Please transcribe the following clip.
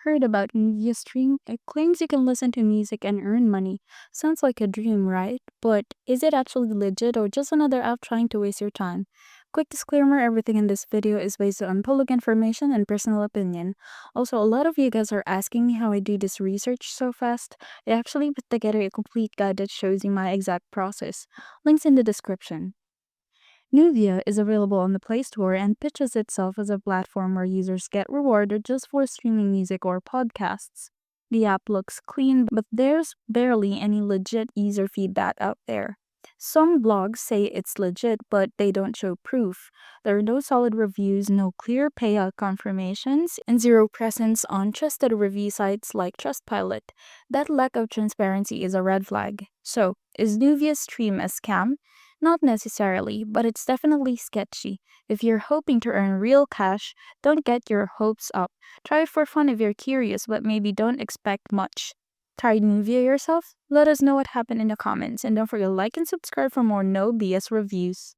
Heard about Nuvia Stream? It claims you can listen to music and earn money. Sounds like a dream, right? But is it actually legit or just another app trying to waste your time? Quick disclaimer, everything in this video is based on public information and personal opinion. Also, a lot of you guys are asking me how I do this research so fast. I actually put together a complete guide that shows you my exact process. Links in the description. Nuvia is available on the Play Store and pitches itself as a platform where users get rewarded just for streaming music or podcasts. The app looks clean, but there's barely any legit user feedback out there. Some blogs say it's legit, but they don't show proof. There are no solid reviews, no clear payout confirmations, and zero presence on trusted review sites like Trustpilot. That lack of transparency is a red flag. So, is Nuvia's stream a scam? Not necessarily, but it's definitely sketchy. If you're hoping to earn real cash, don't get your hopes up. Try it for fun if you're curious, but maybe don't expect much. Try Nuvia yourself? Let us know what happened in the comments, and don't forget to like and subscribe for more no BS reviews.